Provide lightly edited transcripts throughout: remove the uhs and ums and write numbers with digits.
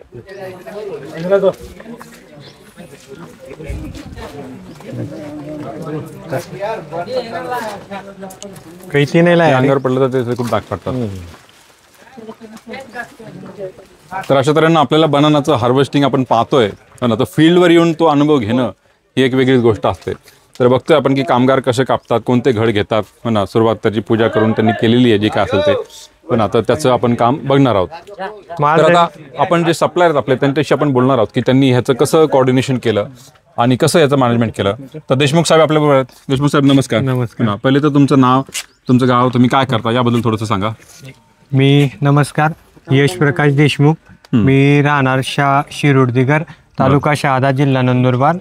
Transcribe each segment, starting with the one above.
काही नाही अंगावर पडलं तर ते खूप डाग पडतात. तर अशा तऱ्हेनं आपल्याला बनानाचं हार्वेस्टिंग आपण पाहतोय ना, तर फील्डवर येऊन तो अनुभव घेणं ही एक वेगळीच गोष्ट असते. तर बघतोय आपण की कामगार कसे कापतात, कोणते घड घेतात हो ना, सुरुवात त्याची पूजा करून त्यांनी केलेली आहे जे काय असेल ते. पण आता त्याचं आपण काम बघणार आहोत. तर आता आपण जे सप्लायर आपले त्यांच्याशी आपण बोलणार आहोत की त्यांनी ह्याचं कसं कोऑर्डिनेशन केलं आणि कसं याचं मॅनेजमेंट केलं. तर देशमुख साहेब आपल्या बरोबर आहेत. देशमुख साहेब नमस्कार. नमस्कार. पहिले तर तुमचं नाव, तुमचं गाव, तुम्ही काय करता याबद्दल थोडंसं सांगा. नमस्कार, यश प्रकाश देशमुख. मी राहणार शिरोडदिगर, तालुका शहादा, जिल्हा नंदुरबार.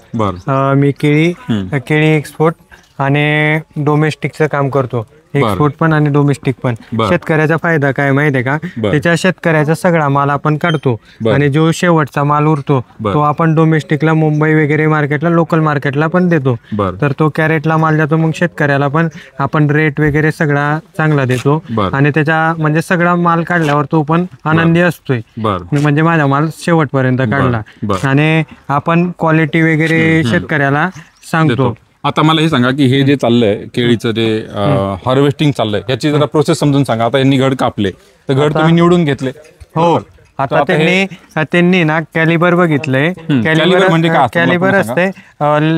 मी केळी एक्सपोर्ट आणि डोमेस्टिकचं काम करतो. एक्सपोर्ट पण आणि डोमेस्टिक पण. शेतकऱ्याचा फायदा काय माहितीये का, त्याच्या शेतकऱ्याचा सगळा माल आपण काढतो आणि जो शेवटचा माल उरतो तो आपण डोमेस्टिकला, मुंबई वगैरे मार्केटला, लोकल मार्केटला पण देतो. तर तो कॅरेटला माल जातो. मग शेतकऱ्याला पण आपण रेट वगैरे सगळा चांगला देतो आणि त्याच्या म्हणजे सगळा माल काढल्यावर तो पण आनंदी असतोय. म्हणजे माझा माल शेवटपर्यंत काढला आणि आपण क्वालिटी वगैरे शेतकऱ्याला सांगतो. आता मला हे सांगा की हे जे चाललंय केळीचं जे हार्वेस्टिंग चाललंय याची जरा प्रोसेस समजून सांगा. आता यांनी घड कापले तर घड तुम्ही निवडून घेतले. हो, आता त्यांनी ना कॅलिबर बघितलंय. कॅलिबर म्हणजे काय, कॅलिबर असते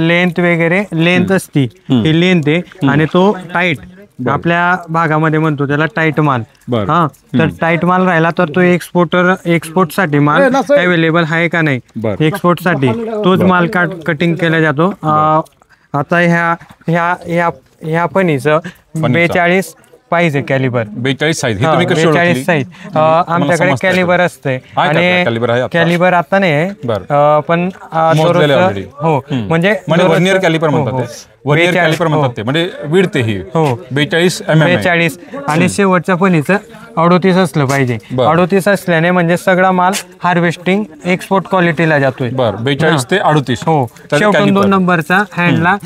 लेंथ वगैरे, लेंथ असती ही लेंथ आहे आणि तो टाईट आपल्या भागामध्ये म्हणतो त्याला टाईट माल. हा, तर टाईट माल राहिला तर तो एक्सपोर्ट साठी माल अवेलेबल आहे का नाही, एक्सपोर्ट साठी तोच माल कटिंग केला जातो. आता ह्या पणीचं 42 पाहिजे कॅलिबर. 42 साईज. 42 साईज आमच्याकडे कॅलिबर असते आणि कॅलिबर आता नाही पण हो म्हणजे वर्नियर कॅलिबर म्हणतात. वर्नियर कॅलिपर म्हणतात ते, म्हणजे विड्थ ही 42 42 आणि शेवटच्या पणीचं 38 असलं पाहिजे. 38 असल्याने म्हणजे सगळा माल हार्वेस्टिंग एक्सपोर्ट क्वालिटीला जातोय. 42 ते 38. हो, शेवटून 2 नंबरचा हँडला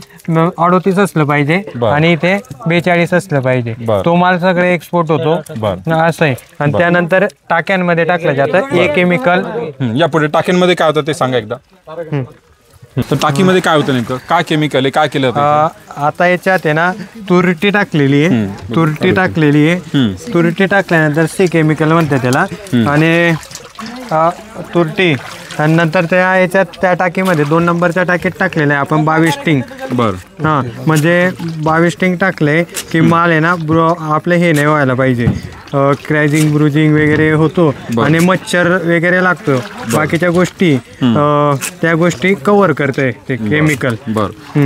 38 असलं पाहिजे आणि इथे 42 असलं पाहिजे. तो माल सगळे एक्सपोर्ट होतो असं आहे. आणि त्यानंतर टाक्यांमध्ये टाकलं जातं हे केमिकल. यापुढे टाक्यांमध्ये काय होतं ते सांगा एकदा. तर टाकीमध्ये काय होतं नेमकं, काय केमिकल आहे, काय केलं आता याच्यात आहे ना तुरटी टाकलेली आहे. तुरटी टाकल्यानंतर सी केमिकल म्हणते त्याला आणि तुरटी आणि नंतर त्या टाकीमध्ये 2 नंबरच्या टाकीत टाकलेलं आहे आपण 22 टिंग. हा, म्हणजे 22 टिंग टाकले की माल आहे ना आपलं हे नाही व्हायला पाहिजे, क्रॅजिंग ब्रुजिंग वगैरे होतो आणि मच्छर वगैरे लागतो. बाकीच्या गोष्टी त्या गोष्टी कव्हर करते ते केमिकल.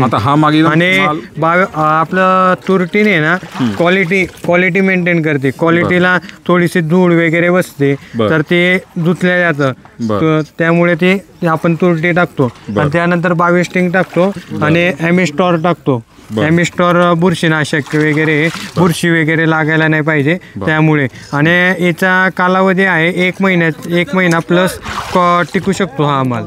आता हा मागे आणि आपलं तुरटीने ना क्वालिटी मेंटेन करते. क्वालिटीला थोडीशी धूळ वगैरे बसते तर ते धुतल्या जातं. त्यामुळे ते आपण तुरटी टाकतो आणि त्यानंतर 22 टिंग टाकतो आणि ॲमिस्टॉर टाकतो. ॲमिस्टॉर बुरशीनाशक वगैरे, बुरशी वगैरे लागायला नाही पाहिजे त्यामुळे. आणि याचा कालावधी आहे 1 महिना प्लस टिकू शकतो हा माल.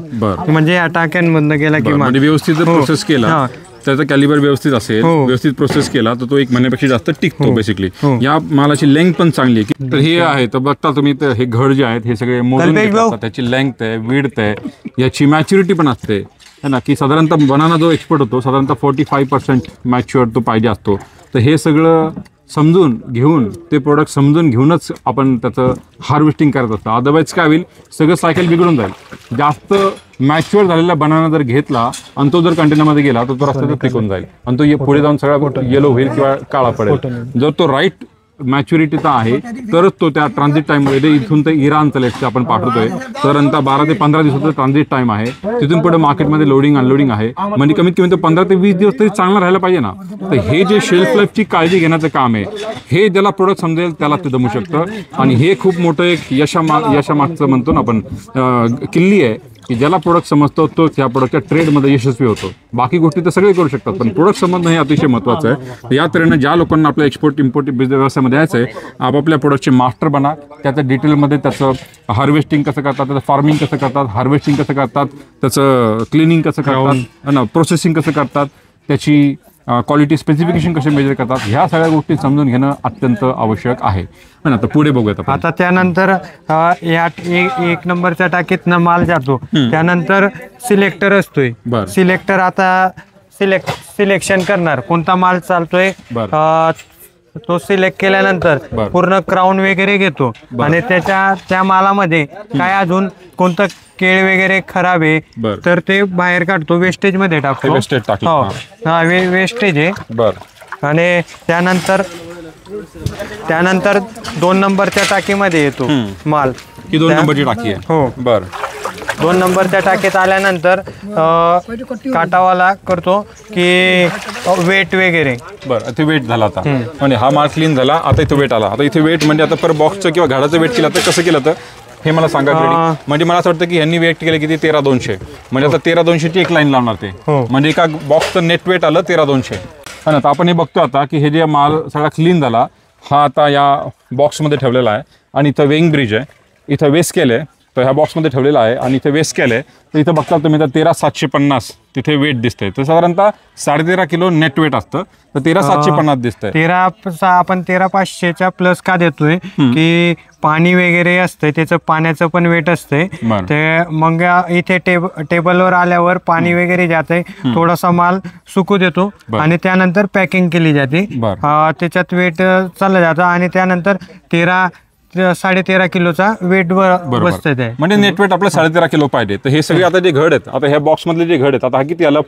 म्हणजे या टाक्यांमधनं गेला की माल व्यवस्थित प्रोसेस केला, त्याचा कॅलिबर व्यवस्थित असेल, व्यवस्थित प्रोसेस केला तर तो 1 महिन्यापेक्षा जास्त टिकतो बेसिकली. या मालाची लेंथ पण चांगली आहे. तर हे आहे, तर बघता तुम्ही हे घड जे आहेत हे सगळे मोजून घेतात. त्याची लेंथ आहे, विड्थ आहे, याची मॅच्युरिटी पण असते है ना, की साधारणतः बनाना जो एक्सपोर्ट होतो साधारणतः 45% मॅच्युअर तो पाहिजे असतो. तर हे सगळं समजून घेऊन, ते प्रोडक्ट समजून घेऊनच आपण त्याचं हार्वेस्टिंग करत असतो. अदरवाईज काय होईल, सगळं सायकल बिघडून जाईल. जास्त मॅच्युअर झालेला बनाना जर घेतला आणि तो जर कंटेनरमध्ये गेला तर तो रस्त्यात टिकून जाईल आणि तो पुढे जाऊन सगळा येलो होईल किंवा काळा पडेल. जर तो राईट मॅच्युरिटीचा आहे तरच तो त्या ट्रान्झिट टाईममध्ये, इथून ते इराण चलेक्स आपण पाठवतोय साधारणतः 12 ते 15 दिवसाचं ट्रान्झिट टाईम आहे. तिथून पुढे मार्केटमध्ये लोडिंग अनलोडिंग आहे. म्हणजे कमीत कमी तो 15 ते 20 दिवस तरी चांगला राहायला पाहिजे ना. तर हे जे शेल्फ लाईफची काळजी घेण्याचं काम आहे, हे ज्याला प्रोडक्ट समजेल त्याला ते जमू शकतं. आणि हे खूप मोठं एक यशामागचं म्हणतो ना आपण किल्ली आहे की ज्याला प्रोडक्ट समजतो तो त्या प्रोडक्टच्या ट्रेडमध्ये यशस्वी होतो. बाकी गोष्टी तर सगळे करू शकतात पण प्रोडक्ट समजणं हे अतिशय महत्त्वाचं आहे. तर या तऱ्हेनं ज्या लोकांना आपल्या एक्सपोर्ट इम्पोर्ट बिझनेस व्यवसायामध्ये यायचं आहे, आपापल्या प्रोडक्टचे मास्टर बना. त्याचं डिटेलमध्ये त्याचं हार्वेस्टिंग कसं करतात, त्याचं फार्मिंग कसं करतात, हार्वेस्टिंग कसं करतात, त्याचं क्लिनिंग कसं करतात, प्रोसेसिंग कसं करतात, त्याची क्वालिटी स्पेसिफिकेशन कसे मेजर करतात, ह्या सगळ्या गोष्टी समजून घेणं अत्यंत आवश्यक आहे. पण आता पुढे बघूयात आपण. आता त्यानंतर या एक नंबरच्या टाकीतनं माल जातो, त्यानंतर सिलेक्टर असतोय. सिलेक्टर आता सिलेक्शन करणार कोणता माल चालतोय. तो सिलेक्ट केल्यानंतर पूर्ण क्राऊन वगैरे घेतो आणि त्या मालामध्ये काय अजून कोणतं केळ वगैरे खराब आहे तर ते बाहेर काढतो, वेस्टेज मध्ये टाकतो. वेस्टेज आहे. आणि त्यानंतर 2 नंबरच्या टाकीमध्ये येतो माल. ही 2 नंबरची टाकी आहे. हो बर. 2 नंबरच्या टाकीत आल्यानंतर काटावाला करतो की वेट वगैरे. बरं, इथे वेट झाला आता, म्हणजे हा माल क्लीन झाला, आता इथे वेट आला. आता इथे वेट म्हणजे आता पर बॉक्सचं किंवा घाडाचं वेट केलं तर कसं केलं तर हे मला सांगा. म्हणजे मला असं वाटतं की यांनी वेट केलं किती 13,200, म्हणजे आता 13,200ची एक लाईन लावणार ते, म्हणजे एका बॉक्सचं नेट वेट आलं 13,200. आणि आता आपण हे बघतो आता की हे जे माल सगळा क्लीन झाला हा आता या बॉक्समध्ये ठेवलेला आहे. आणि इथं वेइंग ब्रिज आहे, इथं वेस्ट स्केल आहे, तर ह्या बॉक्समध्ये ठेवलेला आहे. आणि इथे वेस्ट स्केल आहे, तर इथं बघता तुम्ही तर 13,750 तिथे वेट दिसतंय. तर साधारणतः 13.5 किलो नेट वेट असतं, तर 13,750 दिसतंय. आपण 13,500च्या प्लस का देतोय की पाणी वगैरे असतंय, त्याचं पाण्याचं पण वेट असतंय. ते मग इथे टेबलवर आल्यावर पाणी वगैरे जाते, थोडासा माल सुकू देतो आणि त्यानंतर पॅकिंग केली जाते. त्याच्यात वेट चाललं जातं आणि त्यानंतर 13.5 किलोचा वेट बसतंय ते. म्हणजे नेट वेट आपलं 13.5 किलो पाहिजे. तर हे सगळे आता जे घड आहेत, आता ह्या बॉक्स मधले जे घड आहेत, आता हा किती आलं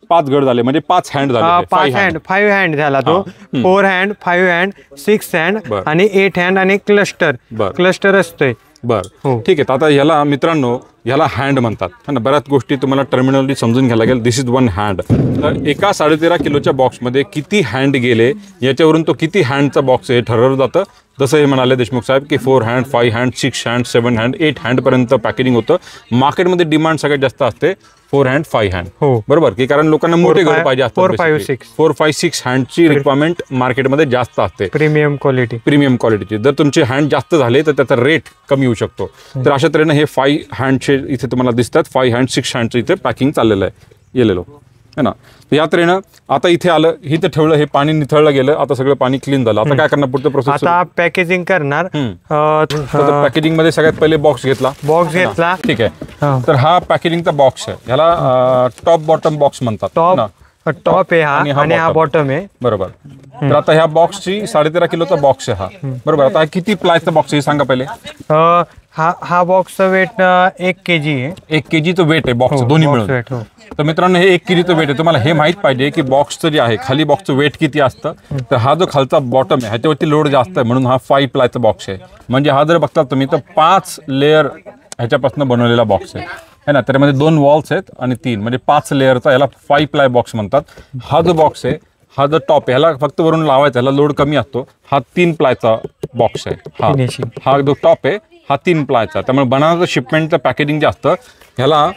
5 घड झाले, म्हणजे 5 हँड झाले. 5 हँड झाला तो. 4 हँड, 5 हँड, 6 हँड आणि 8 हँड आणि क्लस्टर असतोय. बरं, ठीक आहे. आता ह्याला मित्रांनो ह्याला हँड म्हणतात. बऱ्याच गोष्टी तुम्हाला टर्मिनॉलॉजी समजून घ्यायला लागेल. दिस इज 1 हँड. तर एका 13.5 किलोच्या बॉक्समध्ये किती हँड गेले याच्यावरून तो किती हँडचा बॉक्स हे ठरवलं जातं. जसं हे म्हणाले देशमुख साहेब की 4 हँड, 5 हँड, 6 हँड, 7 हँड, 8 हँडपर्यंत पॅकेजिंग होतं. मार्केटमध्ये डिमांड सगळ्यात जास्त असते 4 हँड, 5 हँड. बरोबर की, कारण लोकांना मोठे घर पाहिजे असतात. 4, 5, 6 हँडची रिक्वायरमेंट मार्केटमध्ये जास्त असते, प्रीमियम क्वालिटीची. जर तुमचे हँड जास्त झाले तर त्याचा रेट कमी होऊ शकतो. तर अशा तऱ्हेने हे 5 हँडचे इथे तुम्हाला दिसतात. 5 हँड, 6 हँडचं इथे पॅकिंग चाललेलं आहे गेलेलो है ना. या तऱ्हेनं आता इथे आलं, इथे ठेवलं, हे पाणी निथळलं गेलं, आता सगळं पाणी क्लीन झालं. आता काय करणार पुढचं प्रोसेस? आता पॅकेजिंग करणार. पॅकेजिंग मध्ये सगळ्यात पहिले बॉक्स घेतला. ठीक आहे. तर हा पॅकेजिंगचा बॉक्स आहे, ह्याला टॉप बॉटम बॉक्स म्हणतात. टॉप आहे हा आणि हा बॉटम आहे. बरोबर. तर आता ह्या बॉक्सची 13.5 किलोचा बॉक्स आहे हा. बरोबर. आता किती प्लायचा बॉक्स आहे सांगा पहिले. हा बॉक्सचा वेट 1 kg आहे. 1 kg वेट आहे बॉक्स दोन्ही मिळून. तर मित्रांनो हे 1 kg वेट आहे. तुम्हाला हे माहित पाहिजे की बॉक्सचं जे आहे खाली बॉक्सचं वेट किती असतं. तर हा जो खालचा बॉटम आहे ह्याच्यावरती लोड जास्त आहे, म्हणून हा 5 प्लायचा बॉक्स आहे. म्हणजे हा जर बघता तुम्ही तर 5 लेअर ह्याच्यापासून बनवलेला बॉक्स आहे है ना. त्यामध्ये 2 वॉल्स आहेत आणि 3, म्हणजे 5 लेअरचा याला 5 प्लाय बॉक्स म्हणतात. हा जो बॉक्स आहे, हा जो टॉप आहे, ह्याला फक्त वरून लावायचा, ह्याला लोड कमी असतो. हा 3 प्लायचा बॉक्स आहे. हा जो टॉप आहे हा 3 प्लायचा. त्यामुळे बनानाचं शिपमेंटचं पॅकेजिंग जे असतं ह्याला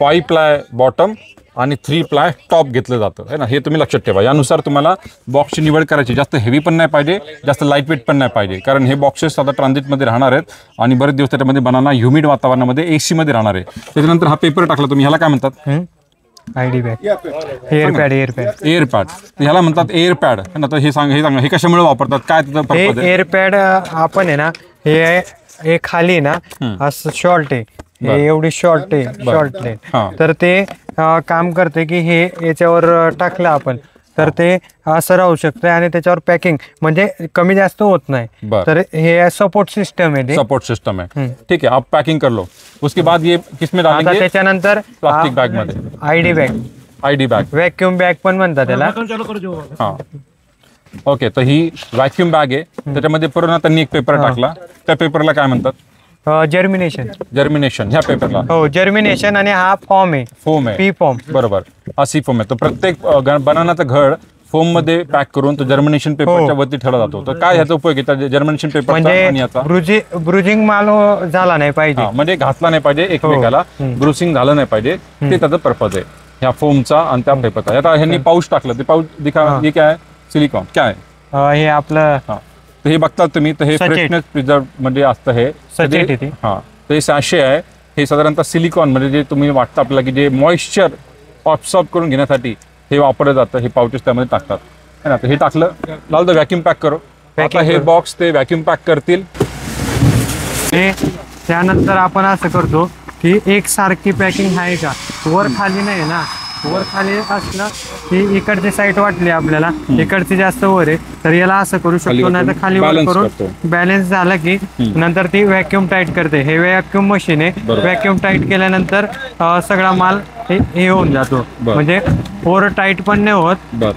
5 प्लाय बॉटम आणि 3 प्लाय टॉप घेतलं जातं है ना. हे तुम्ही लक्षात ठेवा. यानुसार तुम्हाला बॉक्सची निवड करायची. जास्त हेवी पण नाही पाहिजे, जास्त लाईट वेट पण नाही पाहिजे, कारण हे बॉक्सेस आता ट्रान्झिटमध्ये राहणार आहेत आणि बरेच दिवस त्याच्यामध्ये बनाना ह्युमिड वातावरणामध्ये AC मध्ये राहणार आहे. त्याच्यानंतर हा पेपर टाकला तुम्ही, ह्याला काय म्हणतात? ID bag, air pad. ह्याला म्हणतात एअरपॅड. तर हे सांगा हे कशामुळे वापरतात, काय त्याचा पर्पज आहे? एअरपॅड आपण आहे ना, हे खाली ना असं शॉर्ट आहे, हे एवढी शॉर्ट आहे. तर ते काम करते की हे याच्यावर टाकलं आपण तर ते असं राहू शकतं आणि त्याच्यावर पॅकिंग म्हणजे कमी जास्त होत नाही. तर हे सपोर्ट सिस्टम आहे. ठीक है, आप पैकिंग कर लो. उसके बाद ये किसमें डालेंगे? त्याच्यानंतर प्लास्टिक बॅग मध्ये आयडी बॅग, व्हॅक्यूम बॅग पण म्हणतात त्याला. हा ओके. तर ही व्हॅक्यूम बॅग आहे, त्याच्यामध्ये पूर्ण त्यांनी एक पेपर टाकला. त्या पेपरला काय म्हणतात? जर्मिनेशन. ह्या पेपरला हो जर्मिनेशन. आणि हा फोम आहे, पी फॉर्म. बरोबर, हा सी फॉर्म आहे. तर प्रत्येक बनानाचं घड फोम मध्ये पॅक करून तो जर्मिनेशन पेपरच्या वरती ठेवला जातो. तर काय ह्याचा उपयोग आहे जर्मिनेशन पेपर? म्हणजे ब्रुजिंग माल झाला नाही पाहिजे, म्हणजे घातला नाही पाहिजे एकमेकाला, ब्रुसिंग झालं नाही पाहिजे, ते त्याचा पर्पज आहे ह्या फोमचा आणि त्या पेपरचा. आता ह्यांनी पाऊच टाकलं, ते पाऊच दिखा, हे काय सिलिकॉन काय हे आपलं. हे बघतात तुम्ही, तर हे फ्रेशनेस प्रिझर्व मध्ये असतं हे. हा, ते सॅशे आहे. हे साधारणतः सिलिकॉन म्हणजे जे तुम्ही वाटतं आपल्याला की जे मॉइश्चर ऑब्सॉर्ब करून घेण्यासाठी हे वापरलं जातं, हे पाउचेस त्यामध्ये टाकतात है ना. तर हे टाकलं, लाल तर व्हॅक्यूम पॅक करू. आता हे बॉक्स ते व्हॅक्यूम पॅक करतील. त्यानंतर आपण असं करतो की एक सारखी पॅकिंग आहे का, वर खाली नाही ना. वर खाली असलं की इकडची साईड वाटली आपल्याला, इकडची जास्त वर आहे तर याला असं करू शकतो, नाही तर खाली वर करून बॅलन्स झाला की नंतर ती व्हॅक्यूम टाईट करते. हे व्हॅक्यूम मशीन आहे, व्हॅक्यूम टाईट केल्यानंतर सगळा माल हे होऊन जातो, म्हणजे ओव्हर टाईट पण नाही होत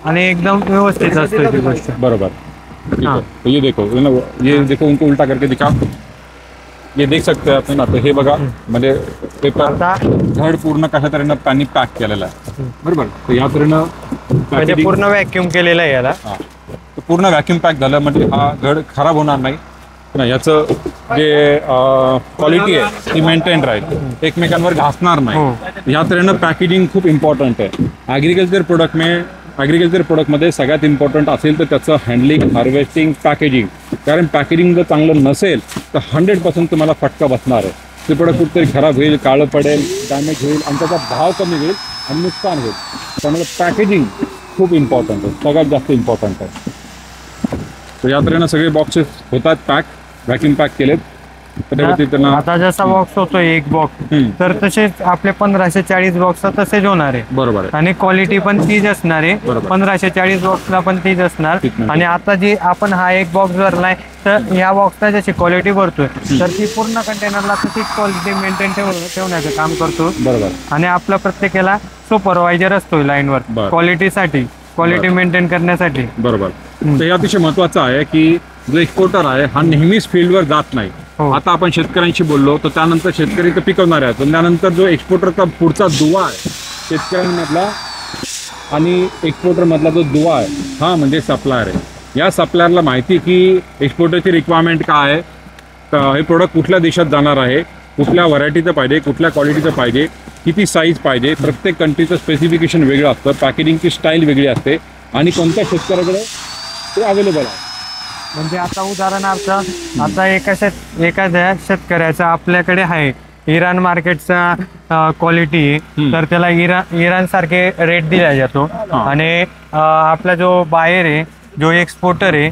आणि एकदम व्यवस्थित असतो ती गोष्ट. बरोबर. ये देखो उनको उलटा करके दिखा. ये देख सकते हैं आपण. आता हे बघा, म्हणजे पेपर धड पूर्ण कशा तऱ्हेनं पाणी पॅक केलेलं आहे. बरोबर. तर या तऱ्हेनं म्हणजे पूर्ण व्हॅक्यूम केलेलं आहे याला. पूर्ण व्हॅक्यूम पॅक झालं म्हणजे हा घड खराब होणार नाही. याचं जे क्वालिटी आहे ती मेंटेन राहील, एकमेकांवर घासणार नाही. या तऱ्हेनं पॅकेजिंग खूप इम्पॉर्टंट आहे. ॲग्रिकल्चर प्रोडक्टमध्ये सगळ्यात इम्पॉर्टंट असेल तर त्याचं हँडलिंग, हार्वेस्टिंग, पॅकेजिंग. कारण पॅकेजिंग जर चांगलं नसेल तर 100% तुम्हाला फटका बसणार आहे. ते प्रोडक्ट कुठेतरी खराब होईल, काळं पडेल, डॅमेज होईल आणि त्याचा भाव कमी होईल आणि नुकसान होईल. त्यामुळे पॅकेजिंग खूप इम्पॉर्टंट आहे, सगळ्यात जास्त इम्पॉर्टंट आहे. तर या तऱ्हेनं सगळे बॉक्सेस होतात पॅक, व्हॅक्यूम पॅक केलेत. आता जसा बॉक्स होतो एक बॉक्स, तर तसेच आपले 1540 बॉक्स तसेच होणार आहे. बरोबर आहे. आणि क्वालिटी पण तीच असणार आहे, 1540 बॉक्सला पण तीच असणार. आणि आता जी आपण हा एक बॉक्स भरलाय तर या बॉक्सला जशी क्वालिटी भरतोय तर ती पूर्ण कंटेनरला तशीच क्वालिटी मेंटेन ठेवण्याचं काम करतो. बरोबर. आणि आपला प्रत्येकाला सुपरवायझर असतो लाईनवर क्वालिटीसाठी, क्वालिटी मेंटेन करण्यासाठी. बरोबर. तर हे अतिशय महत्वाचं आहे की जो एक्सपोर्टर आहे हा नेहमीच फील्डवर जात नाही. आता आपण शेतकऱ्यांशी बोललो तर त्यानंतर शेतकरी तर पिकवणार आहेत, पण त्यानंतर जो एक्सपोर्टरचा पुढचा दुवा आहे शेतकऱ्यांमधला आणि एक्सपोर्टर मधला जो दुवा आहे हा म्हणजे सप्लायर आहे. या सप्लायरला माहिती की एक्सपोर्टरची रिक्वायरमेंट काय आहे, हे प्रोडक्ट कुठल्या देशात जाणार आहे, कुठल्या व्हरायटीचं पाहिजे, कुठल्या क्वालिटीचं पाहिजे, किती साईज पाहिजे. प्रत्येक कंट्रीचं स्पेसिफिकेशन वेगळं असतं, पॅकेजिंगची स्टाईल वेगळी असते आणि कोणत्या शेतकऱ्याकडे ते अवेलेबल आहे. म्हणजे आता उदाहरणार्थ आता एखाद्या शेतकऱ्याचा आपल्याकडे आहे इराण मार्केटचा क्वालिटी, तर त्याला इराण सारखे रेट दिला जातो. आणि आपला जो बायर आहे, जो एक्सपोर्टर आहे,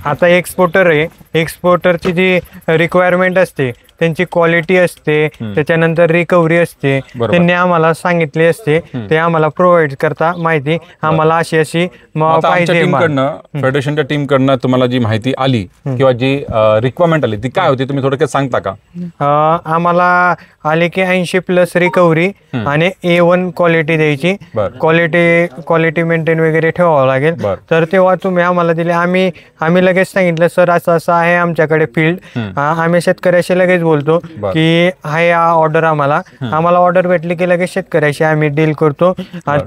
आता एक्सपोर्टर आहे, एक्सपोर्टरची जी रिक्वायरमेंट असते, त्यांची क्वालिटी असते, त्याच्यानंतर रिकव्हरी असते, त्यांनी आम्हाला सांगितले असते, ते आम्हाला प्रोव्हाइड करता माहिती आम्हाला अशी अशी पाहिजे. फेडरेशनच्या टीम कडनं तुम्हाला जी माहिती आली किंवा जी रिक्वायरमेंट आली ती काय होती, तुम्ही थोडक्यात सांगता का? आम्हाला आले की 80+ रिकव्हरी आणि A1 क्वालिटी द्यायची. क्वालिटी मेंटेन वगैरे ठेवावं लागेल. तर तेव्हा तुम्ही आम्हाला दिले, आम्ही लगेच सांगितलं सर असं असं आहे आमच्याकडे फील्ड. आम्ही शेतकऱ्याशी लगेच बोलतो की हाय ऑर्डर आम्हाला ऑर्डर भेटली की लगेच शेतकऱ्याशी आम्ही डील करतो.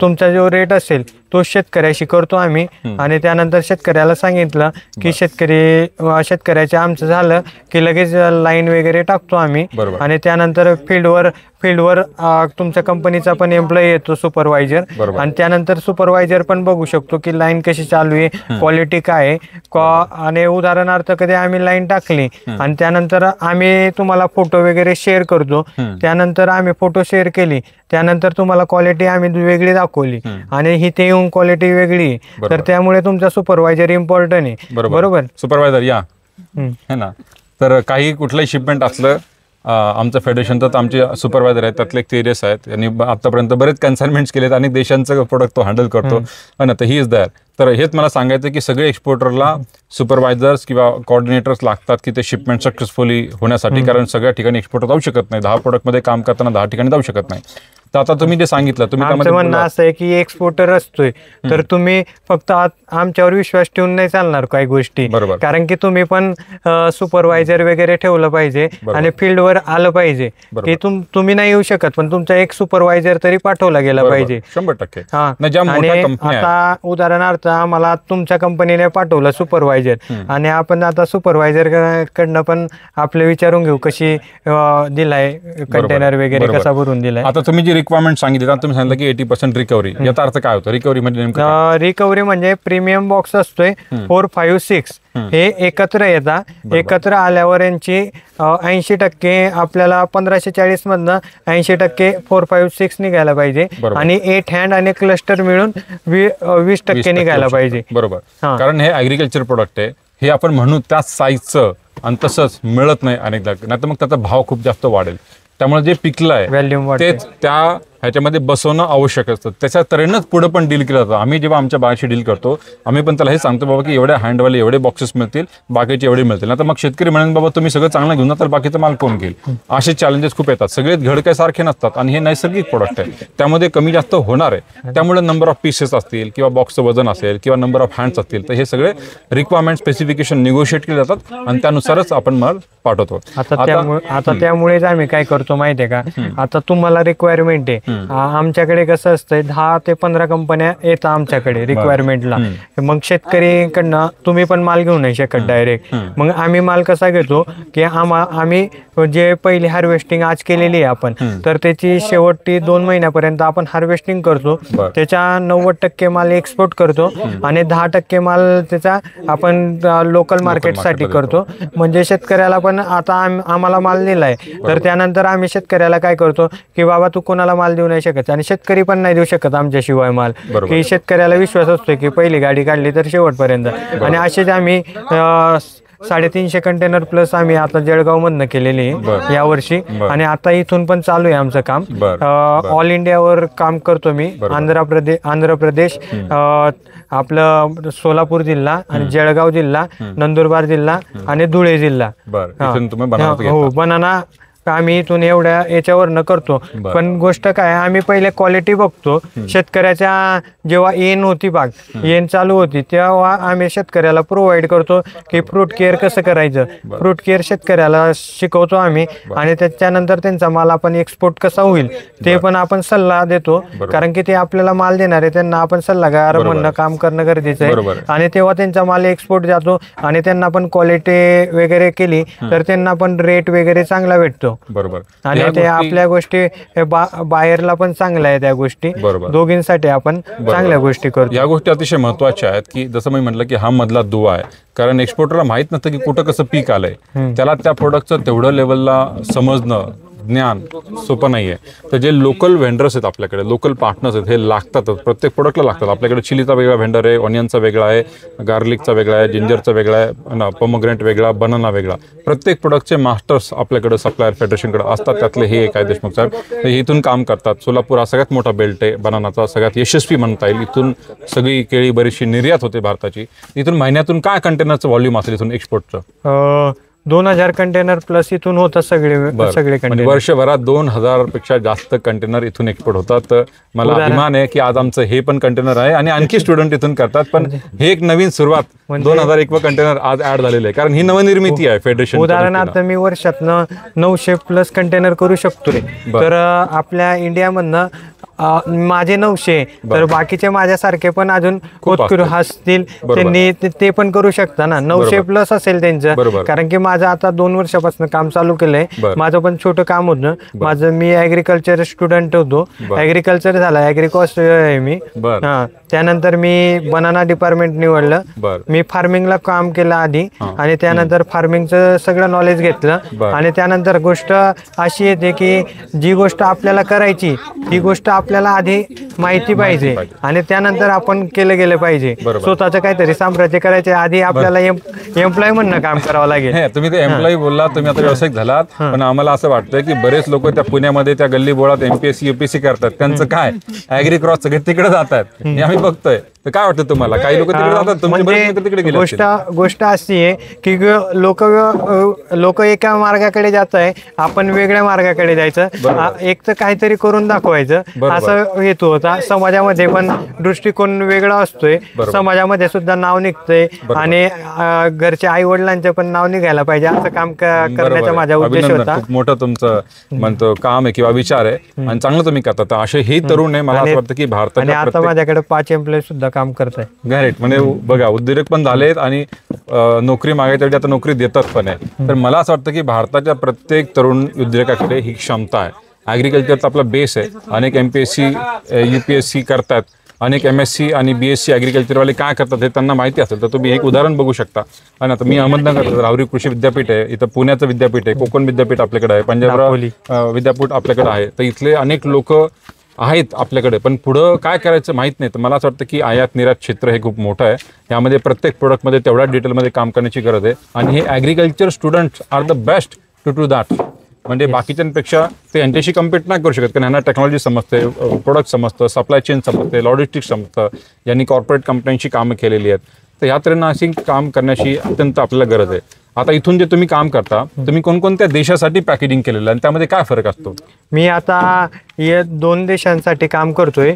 तुमचा जो रेट असेल तो शेतकऱ्याशी करतो आम्ही. आणि त्यानंतर शेतकऱ्याला सांगितलं की शेतकऱ्याचं आमचं झालं की लगेच लाईन वगैरे टाकतो आम्ही. आणि त्यानंतर फील्डवर तुमच्या कंपनीचा पण एम्प्लॉई येतो, सुपरवायझर. आणि त्यानंतर सुपरवायझर पण बघू शकतो की लाईन कशी चालू आहे, क्वालिटी काय आहे. आणि उदाहरणार्थ कधी आम्ही लाईन टाकली आणि त्यानंतर आम्ही तुम्हाला फोटो वगैरे शेअर करतो. त्यानंतर आम्ही फोटो शेअर केली, त्यानंतर तुम्हाला क्वालिटी आम्ही वेगळी दाखवली आणि इथे येऊन क्वालिटी वेगळी. तर त्यामुळे तुमचा सुपरवायझर इम्पॉर्टंट आहे. बरोबर. सुपरवायझर या है ना. तर काही कुठलंही शिपमेंट असलं, आमचं फेडरेशनचं तर आमचे सुपरवायझर आहेत, त्यातले एक तेजस आहेत, यांनी आतापर्यंत बरेच कन्साइनमेंट्स केलेत, अनेक देशांचं प्रोडक्ट तो हँडल करतो. ना तर ही इज दॅर. तर हेच मला सांगायचं की सगळे एक्सपोर्टरला सुपरवायझर्स किंवा कोऑर्डिनेटर्स लागतात की ते शिपमेंट सक्सेसफुली होण्यासाठी. कारण सगळ्या ठिकाणी एक्सपोर्टर जाऊ शकत नाही, 10 प्रोडक्टमध्ये काम करताना 10 ठिकाणी जाऊ शकत नाही. तर आता तुम्ही जे सांगितलं, तुम्ही म्हणणं असं आहे की एक्सपोर्टर असतोय तर तुम्ही फक्त आमच्यावर विश्वास ठेवून नाही चालणार काही गोष्टी. कारण की तुम्ही पण सुपरवायझर वगैरे ठेवलं पाहिजे आणि फील्डवर आलं पाहिजे की तुम्ही नाही येऊ शकत, पण तुमचा एक सुपरवायझर तरी पाठवला गेला पाहिजे 100%. आणि आता उदाहरणार्थ आम्हाला तुमच्या कंपनीने पाठवलं सुपरवायझर आणि आपण आता सुपरवायझर कडनं पण आपले विचारून घेऊ कशी दिलाय कंटेनर वगैरे कसा भरून दिलाय. आता तुम्ही जी रिक्वायरमेंट सांगितली तुम्ही सांगितलं की 80% रिकव्हरी, याचा अर्थ काय होतो? रिकव्हरी म्हणजे नेमकं रिकव्हरी म्हणजे प्रीमियम बॉक्स असतोय 4, 5, 6 हे एकत्र येतात. एकत्र आल्यावर यांची 80% आपल्याला 1540 मधनं 80% 4, 5, 6 निघायला पाहिजे आणि 8 हँड आणि क्लस्टर मिळून 20% निघायला पाहिजे. बरोबर, कारण हे ऍग्रिकल्चर प्रोडक्ट आहे, हे आपण म्हणू त्या साईजचं आणि तसंच मिळत नाही अनेकदा, नाही तर मग त्याचा भाव खूप जास्त वाढेल. त्यामुळे जे पिकलं आहे तेच त्या ह्याच्यामध्ये बसवणं आवश्यक असतं. त्याच्या तऱ्हेनंच पुढे पण डील केलं जातं. आम्ही जेव्हा आमच्या बागाशी डील करतो आम्ही पण त्याला हे सांगतो बाबा की एवढ्या हँडवाले एवढे बॉक्सेस मिळतील, बाकीचे एवढे मिळतील. ना तर मग शेतकरी म्हणेन बाबा तुम्ही सगळं चांगलं घेऊन जा तर बाकीचं माल कोण घेईल. असे चॅलेंजेस खूप येतात. सगळे घड काय सारखे नसतात आणि हे नैसर्गिक प्रोडक्ट आहे, त्यामध्ये कमी जास्त होणार आहे. त्यामुळे नंबर ऑफ पीसेस असतील किंवा बॉक्सचं वजन असेल किंवा नंबर ऑफ हँड्स असतील तर हे सगळे रिक्वायरमेंट स्पेसिफिकेशन निगोशिएट केले जातात आणि त्यानुसारच आपण माल पाठवतो. आता त्यामुळेच आम्ही काय करतो माहितीये का, आता तुम्हाला रिक्वायरमेंट आहे, आमच्याकडे कसं असतंय 10 ते 15 कंपन्या येतात आमच्याकडे रिक्वायरमेंटला. मग शेतकरीकडनं तुम्ही पण माल घेऊ नाही शकत डायरेक्ट. मग आम्ही माल कसा घेतो की आम्ही जे पहिली हार्वेस्टिंग आज केलेली आहे आपण, तर त्याची शेवटची 2 महिन्यापर्यंत आपण हार्वेस्टिंग करतो. त्याच्या 90% माल एक्सपोर्ट करतो आणि 10% माल त्याचा आपण लोकल मार्केटसाठी करतो. म्हणजे शेतकऱ्याला पण आता आम्हाला माल दिलाय तर त्यानंतर आम्ही शेतकऱ्याला काय करतो की बाबा तू कोणाला माल देऊ नाही शकत आणि शेतकरी पण नाही देऊ शकत आमच्याशिवाय माल, की शेतकऱ्याला विश्वास असतो की पहिली गाडी काढली तर शेवटपर्यंत. आणि असेच आम्ही 350 कंटेनर प्लस आम्ही आता जळगाव मधनं केलेली आहे यावर्षी आणि आता इथून पण चालू आहे आमचं काम. ऑल इंडियावर काम करतो मी. आंध्र प्रदेश, आपलं सोलापूर जिल्हा आणि जळगाव जिल्हा, नंदुरबार जिल्हा आणि धुळे जिल्हा. हो, बनाना आम्ही इथून एवढ्या याच्यावरनं करतो. पण गोष्ट काय, आम्ही पहिले क्वालिटी बघतो. शेतकऱ्याच्या जेव्हा येण होती बाग, येण चालू होती तेव्हा आम्ही शेतकऱ्याला प्रोव्हाइड करतो की फ्रूट केअर कसं करायचं. फ्रूट केअर शेतकऱ्याला शिकवतो आम्ही आणि त्याच्यानंतर त्यांचा माल आपण एक्सपोर्ट कसा होईल ते पण आपण सल्ला देतो. कारण की ते आपल्याला माल देणार आहे, त्यांना आपण सल्लागार म्हणणं काम करणं गरजेचं आहे. आणि तेव्हा त्यांचा माल एक्सपोर्ट जातो आणि त्यांना पण क्वालिटी वगैरे केली तर त्यांना पण रेट वगैरे चांगला भेटतो. बरोबर, आणि ते आपल्या गोष्टी बाहेरला पण चांगल्या आहे. त्या गोष्टी दोघींसाठी आपण चांगल्या गोष्टी करतो. या गोष्टी अतिशय महत्वाच्या आहेत की जसं मी म्हटलं की हा मधला दुवा आहे. कारण एक्सपोर्टरला माहित नसतं की कुठं कसं पीक आलंय, त्याला त्या प्रोडक्टचं तेवढं लेवलला समजणं ज्ञान सोपं नाहीये. तर जे लोकल व्हेंडर्स आहेत आपल्याकडे, लोकल पार्टनर्स आहेत, हे लागतातच, प्रत्येक प्रोडक्टला लागतात. आपल्याकडे चिलीचा वेगळा व्हेंडर आहे, ऑनियनचा वेगळा आहे, गार्लिकचा वेगळा आहे, जिंजरचा वेगळा आहे, पोमोग्रेनेट वेगळा, बनाना वेगळा. प्रत्येक प्रोडक्टचे मास्टर्स आपल्याकडे सप्लायर फेडरेशनकडे असतात. त्यातले हे एक आहे देशमुख साहेब, हे इथून काम करतात. सोलापूर हा सगळ्यात मोठा बेल्ट आहे बनानाचा, सगळ्यात यशस्वी म्हणता येईल. इथून सगळी केळी बरीचशी निर्यात होते भारताची. इथून महिन्यातून काय कंटेनरचं व्हॉल्यूम असेल इथून एक्सपोर्टचं? 2000 कंटेनर प्लस इथून होतात सगळे कंटेनर. वर्षभरात 2000 पेक्षा जास्त कंटेनर इथून एक्सपोर्ट होतात. तर मला अभिमान आहे की आज आमचं हे पण कंटेनर आहे आणि आणखी स्टुडंट इथून करतात. पण हे एक नवीन सुरुवात, 2001 कंटेनर आज ऍड झालेले आहे, कारण ही नवनिर्मिती आहे फेडरेशन. उदाहरणार्थ मी वर्षातनं 900 प्लस कंटेनर करू शकतोय. तर आपल्या इंडियामधनं माझे 900, तर बाकीचे माझ्यासारखे पण अजून होतकरू असतील, त्यांनी ते पण करू शकता ना. 900 प्लस असेल त्यांचं. कारण की माझं आता 2 वर्षापासून काम चालू केलंय. माझं पण छोटं काम होतं. माझं मी ऍग्रिकल्चर स्टुडंट होतो. ऍग्रिकल्चर झाला, ऍग्रिकॉस्ट आहे मी. त्यानंतर मी बनाना डिपार्टमेंट निवडलं. मी फार्मिंगला काम केलं आधी आणि त्यानंतर फार्मिंगचं सगळं नॉलेज घेतलं. आणि त्यानंतर गोष्ट अशी येते की जी गोष्ट आपल्याला करायची ती गोष्ट आपल्याला आधी माहिती पाहिजे आणि त्यानंतर आपण केलं गेलं पाहिजे. स्वतःचं काहीतरी साम्राज्य करायचे आधी आपल्याला एम्प्लॉय म्हणणं काम करावं लागेल. तुम्ही ते एम्प्लॉय बोललात, तुम्ही आता व्यावसायिक झालात, पण आम्हाला असं वाटतं की बरेच लोक त्या पुण्यामध्ये त्या गल्ली बोळात MPSC UPSC करतात. त्यांचं काय ऍग्री क्रॉस सगळे तिकडे जातात हे आम्ही बघतोय. तर काय वाटतं तुम्हाला? काही लोक तिकडे जातात, तिकडे गेले. गोष्ट अशी आहे की लोक एका मार्गाकडे जात आहे, आपण वेगळ्या मार्गाकडे जायचं. एक तर काहीतरी करून दाखवायचं असं हेतू होता. समाजामध्ये पण दृष्टिकोन वेगळा असतोय, समाजामध्ये सुद्धा नाव निघतंय आणि घरच्या आई वडिलांचं पण नाव निघायला पाहिजे असं काम करण्याचा माझा उद्देश होता. खूप मोठं तुमचं म्हणतो काम आहे किंवा विचार आहे आणि चांगलं तुम्ही करता. असे हे तरुण आहे, मला असं वाटतं की भारतात आता माझ्याकडे 5 एम्प्लॉय सुद्धा काम करताय. ग्रेट. म्हणजे बघा, उद्योजक पण झालेत आणि नोकरी मागायची आता नोकरी देतात पण आहे. तर मला असं वाटतं की भारताच्या प्रत्येक तरुण उद्योजकाकडे ही क्षमता आहे. ॲग्रिकल्चरचा आपला बेस आहे. अनेक MPSC UPSC करतात, अनेक MSc आणि BSc ॲग्रिकल्चरवाले काय करतात हे त्यांना माहिती असेल तर तुम्ही एक उदाहरण बघू शकता. आणि आता मी अहमदनगर राहुरी कृषी विद्यापीठ आहे, इथं पुण्याचं विद्यापीठ आहे, कोकण विद्यापीठ आपल्याकडे आहे, पंजाबराव विद्यापीठ आपल्याकडे आहे. तर इथले अनेक लोक आहेत आपल्याकडे, पण पुढं काय करायचं माहीत नाही. तर मला असं वाटतं की आयात निर्यात क्षेत्र हे खूप मोठं आहे. यामध्ये प्रत्येक प्रोडक्टमध्ये तेवढ्या डिटेलमध्ये काम करण्याची गरज आहे. आणि हे agriculture students are the best to do that. म्हणजे बाकीच्यांपेक्षा ते यांच्याशी कम्पीट नाही करू शकत, कारण यांना टेक्नॉलॉजी समजते, प्रोडक्ट समजतं, सप्लाय चेन समजते, लॉजिस्टिक्स समजतं, यांनी कॉर्पोरेट कंपन्यांशी कामं केलेली आहेत. तर ह्या तऱ्हेनं अशी काम करण्याची अत्यंत आपल्याला गरज आहे. आता इथून जे तुम्ही काम करता, तुम्ही कोणकोणत्या देशासाठी पॅकेजिंग केलेलं आणि त्यामध्ये काय फरक असतो? मी आता या 2 देशांसाठी काम करतोय,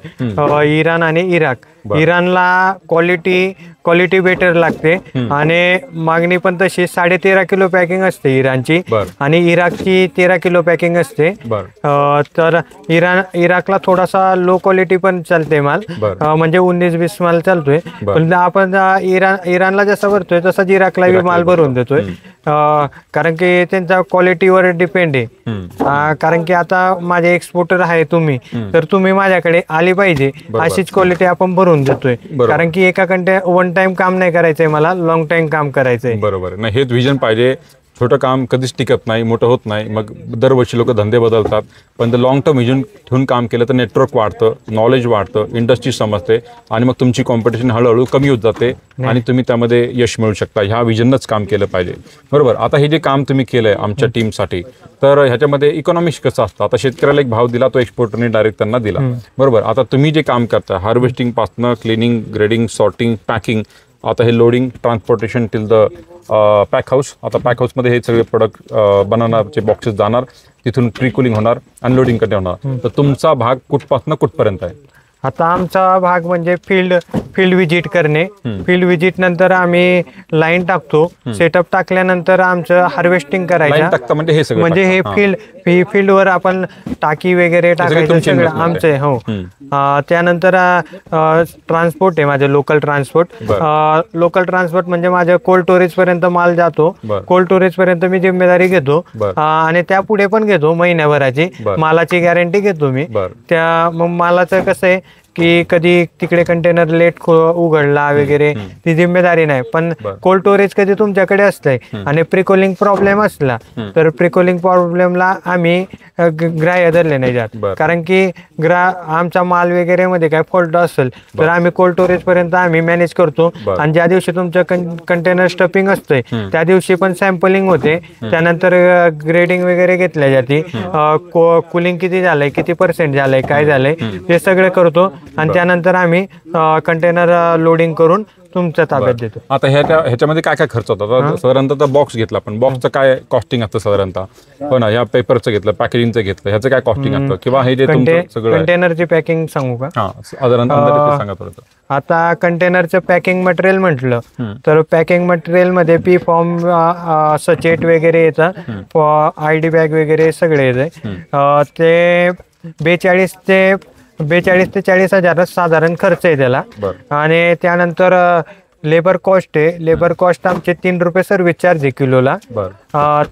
इराण आणि इराक. इराणला क्वालिटी बेटर लागते आणि मागणी पण तशी 13.5 किलो पॅकिंग असते इराणची, आणि इराकची 13 किलो पॅकिंग असते. तर इराकला थोडासा लो क्वालिटी पण चालते माल, म्हणजे 19-20 माल चालतोय. पण आपण इराणला जसं भरतोय तसंच इराकला माल भरून देतोय, कारण की त्यांच्या क्वालिटीवर डिपेंड आहे. कारण की आता माझे एक्सपोर्टर आहे तुम्ही, तर तुम्ही माझ्याकडे आली पाहिजे अशीच क्वालिटी आपण भरून देतोय. कारण की एका वन टाइम काम नाही करायचंय, मला लॉंग टाइम काम करायचंय. बरोबर नाही, हेच विजन पाहिजे. छोटं काम कधीच टिकत नाही, मोठं होत नाही. मग दरवर्षी लोक धंदे बदलतात, पण ते लॉंग टर्म विजन ठेवून काम केलं तर नेटवर्क वाढतं, नॉलेज वाढतं, इंडस्ट्री समजते आणि मग तुमची कॉम्पिटिशन हळूहळू कमी होत जाते आणि तुम्ही त्यामध्ये यश मिळू शकता. ह्या विजनच काम केलं पाहिजे. बरोबर. आता हे जे काम तुम्ही केलंय आमच्या टीमसाठी, तर ह्याच्यामध्ये इकॉनॉमिक्स कसं असतं? आता शेतकऱ्याला एक भाव दिला, तो एक्सपोर्टरने डायरेक्ट त्यांना दिला. बरोबर. आता तुम्ही जे काम करता, हार्वेस्टिंग पासनं क्लिनिंग, ग्रेडिंग, सॉर्टिंग, पॅकिंग, आता हे loading, transportation till the pack house. आता पॅक हाऊसमध्ये हे सगळे प्रोडक्ट बनवण्याचे बॉक्सेस जाणार, तिथून प्री कुलिंग होणार, अनलोडिंग कधी होणार. तर तुमचा भाग कुठपासून कुठपर्यंत आहे? आता आमचा भाग म्हणजे फील्ड विजिट करणे. फील्ड विजिट नंतर आम्ही लाईन टाकतो. सेटअप टाकल्यानंतर आमचं हार्वेस्टिंग करायचं, म्हणजे हे फील्डवर आपण टाकी वगैरे टाकायचं सगळं आमचं आहे. हो. त्यानंतर ट्रान्सपोर्ट आहे माझं, लोकल ट्रान्सपोर्ट म्हणजे माझं कोल्ड स्टोरेज पर्यंत माल जातो. कोल्ड स्टोरेज पर्यंत मी जिम्मेदारी घेतो आणि त्यापुढे पण घेतो, महिन्याभराची मालाची गॅरंटी घेतो मी. त्या मग मालाचं कसं आहे की कधी तिकडे कंटेनर लेट उघडला वगैरे ती जिम्मेदारी नाही, पण कोल्ड स्टोरेज कधी तुमच्याकडे असतंय आणि प्रिकोलिंग प्रॉब्लेम असला तर प्रिकोलिंग प्रॉब्लेमला आम्ही ग्राह्य धरले नाही जात. कारण की आमचा माल वगैरे मध्ये काय फॉल्ट असेल तर आम्ही कोल्ड स्टोरेज पर्यंत आम्ही मॅनेज करतो. आणि ज्या दिवशी तुमचं कंटेनर स्टफिंग असतंय त्या दिवशी पण सॅम्पलिंग होते, त्यानंतर ग्रेडिंग वगैरे घेतल्या जाते, कुलिंग किती झालंय, किती % झालंय, काय झालंय ते सगळं करतो आणि त्यानंतर आम्ही कंटेनर लोडिंग करून तुमच्या ताब्यात देतो. आता ह्याच्यामध्ये काय काय खर्च होता? साधारणतः बॉक्स घेतला, पण बॉक्सचं काय कॉस्टिंग असतं साधारणतः? हो ना, ह्या पेपरचं घेतलं, पॅकेजिंगचं घेतलं, ह्याचं काय कॉस्टिंग असतं? किंवा हे जे सगळं कंटेनरची पॅकिंग सांगू का? साधारणतः सांगा थोडं. आता कंटेनरचं पॅकिंग मटेरियल म्हटलं तर पॅकिंग मटेरियल मध्ये पी फॉर्म, सचेट वगैरे येतं, ID बॅग वगैरे सगळे येते. ते 42 ते 40 हजार साधारण खर्च आहे त्याला. आणि त्यानंतर लेबर कॉस्ट आहे. लेबर कॉस्ट आमचे 3 रुपये सर्व्हिस चार्ज आहे किलोला.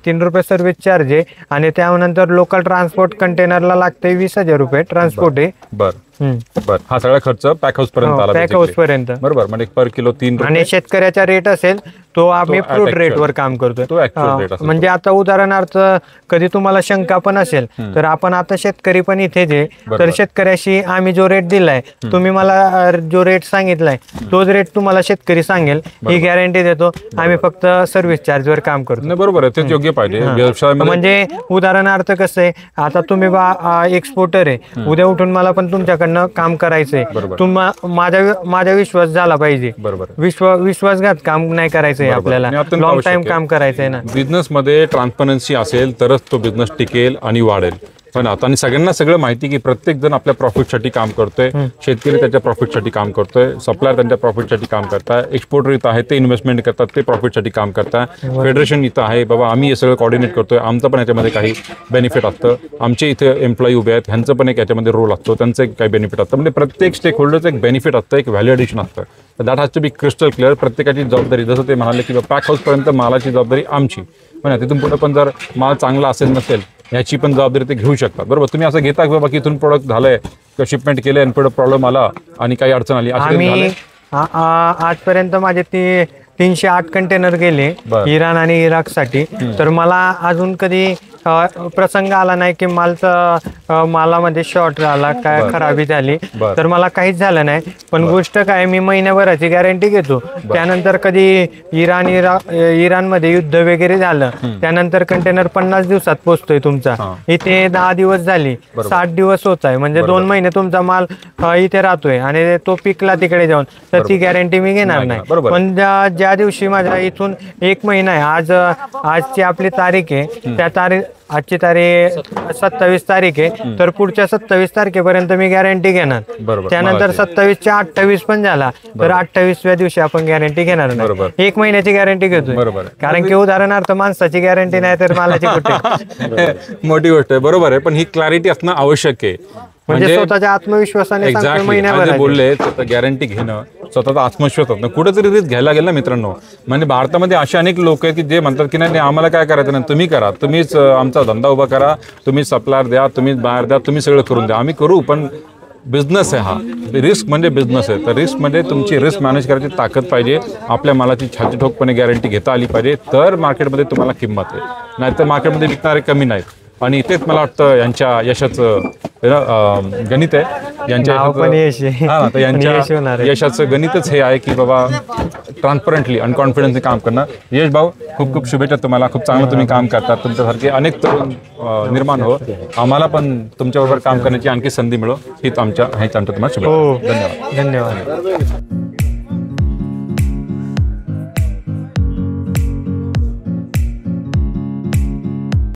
3 रुपये सर्व्हिस चार्ज आहे. आणि त्यानंतर लोकल ट्रान्सपोर्ट कंटेनरला लागते 20,000 रुपये ट्रान्सपोर्ट आहे. हा सगळा खर्च पॅक हाऊस पर्यंत आला. पॅक हाऊस पर्यंत. बरोबर. म्हणजे पर किलो 3 रुपये. आणि शेतकऱ्याचा रेट असेल तो आम्ही फ्रूट रेटवर काम करतोय. म्हणजे आता उदाहरणार्थ कधी तुम्हाला शंका पण असेल तर आपण आता शेतकरी पण इथेच आहे, तर शेतकऱ्याशी आम्ही जो रेट दिलाय, तुम्ही मला जो रेट सांगितलाय तोच रेट तुम्हाला शेतकरी सांगेल ही गॅरंटी देतो. आम्ही फक्त सर्व्हिस चार्ज वर काम करतो. बरोबर आहे, तेच योग्य पाहिजे. म्हणजे उदाहरणार्थ कसं आहे, आता तुम्ही एक्सपोर्टर आहे, उद्या उठून मला पण तुमच्याकडनं काम करायचंय, माझा विश्वास झाला पाहिजे. विश्वासघात काम नाही करायचं आपल्याला, लॉंग टाइम काम करायचंय ना. बिझनेस मध्ये ट्रान्सपरन्सी असेल तरच तो बिझनेस टिकेल आणि वाढेल. पण आता आणि सगळ्यांना सगळं माहिती की प्रत्येक जण आपल्या प्रॉफिटसाठी काम करतोय, शेतकरी त्याच्या प्रॉफिटसाठी काम करतोय, सप्लायर त्यांच्या प्रॉफिटसाठी काम करताय, एक्सपोर्टर इथं आहे ते इन्व्हेस्टमेंट करतात, ते प्रॉफिटसाठी काम करताय, फेडरेशन इथं आहे, बाबा आम्ही हे सगळं कॉर्डिनेट करतोय, आमचं पण याच्यामध्ये काही बेनिफिट असतं, आमचे इथे एम्प्लॉई उभे आहेत ह्यांचं पण एक याच्यामध्ये रोल असतो, त्यांचं एक काही बेनिफिट असतं. म्हणजे प्रत्येक स्टेक होल्डरचं एक बेनिफिट असतं, एक व्हॅल्यू ॲडिशन असतं. That has to be crystal clear. प्रत्येकाची जबाबदारी, जसं ते म्हणाले की पॅक हाऊसपर्यंत मालाची जबाबदारी आमची, पण तिथून पुढे पण जर माल चांगला असेल नसेल याची पण जबाबदारी ते घेऊ शकतात. बरोबर, तुम्ही असं घेता की बाबा की इथून प्रोडक्ट झालंय किंवा शिपमेंट केलं आणि पुढे प्रॉब्लेम आला आणि काही अडचण आली असं कधी झालंय? आजपर्यंत माझे ते 308 कंटेनर गेले इराण आणि इराकसाठी. तर मला अजून कधी प्रसंग आला नाही की मालामध्ये शॉर्ट झाला, काय खराबी झाली, तर मला काहीच झालं नाही. पण गोष्ट काय, मी महिन्याभराची गॅरंटी घेतो. त्यानंतर कधी इराणमध्ये युद्ध वगैरे झालं, त्यानंतर कंटेनर 50 दिवसात पोहोचतोय तुमचा. इथे 10 दिवस झाली, 60 दिवस होत आहे, म्हणजे 2 महिने तुमचा माल इथे राहतोय आणि तो पिकला तिकडे जाऊन, तर ती गॅरंटी मी घेणार नाही. पण ज्या दिवशी माझ्या इथून 1 महिना आहे, आजची आपली तारीख आहे, आजची तारीख 27 तारीख आहे, तर पुढच्या 27 तारखेपर्यंत मी गॅरंटी घेणार. त्यानंतर 27च्या 28 पण झाला तर 28व्या दिवशी आपण गॅरंटी घेणार नाही. 1 महिन्याची गॅरंटी घेतोय, कारण की उदाहरणार्थ माणसाची गॅरंटी नाही तर मालाची कुठे. मोठी गोष्ट आहे, बरोबर आहे. पण ही क्लॅरिटी असणं आवश्यक आहे, म्हणजे स्वतःच्या आत्मविश्वासाने महिन्याभर बोलले गॅरंटी घेणं, स्वतःचा आत्मविश्वास होतं. कुठेतरी रिस्क घ्यायला गेलं मित्रांनो. म्हणजे भारतामध्ये असे अनेक लोक आहेत की जे म्हणतात की नाही आम्हाला काय करायचं नाही, तुम्ही करा, तुम्हीच आमचा धंदा उभा करा, तुम्ही सप्लायर द्या, तुम्ही बाहेर द्या, तुम्ही सगळं करून द्या, आम्ही करू. पण बिझनेस आहे हा, रिस्क म्हणजे बिझनेस आहे. तर रिस्क म्हणजे तुमची रिस्क मॅनेज करायची ताकद पाहिजे, आपल्या मालाची छाती ठोकपणे गॅरंटी घेता आली पाहिजे, तर मार्केटमध्ये तुम्हाला किंमत आहे. नाहीतर मार्केटमध्ये विकणारे कमी नाहीत. आणि इथेच मला वाटतं यांच्या यशाचं गणित आहे, यांच्या यशाचं गणितच हे आहे की बाबा ट्रान्सपरंटली आणि कॉन्फिडन्सने काम करणं. यश भाऊ, खूप खूप शुभेच्छा तुम्हाला, खूप चांगलं तुम्ही काम करतात. तुमच्यासारखे अनेक तरुण निर्माण हो, आम्हाला पण तुमच्याबरोबर काम करण्याची आणखी संधी मिळो, हीच आमच्या तुम्हाला शुभेच्छा. धन्यवाद.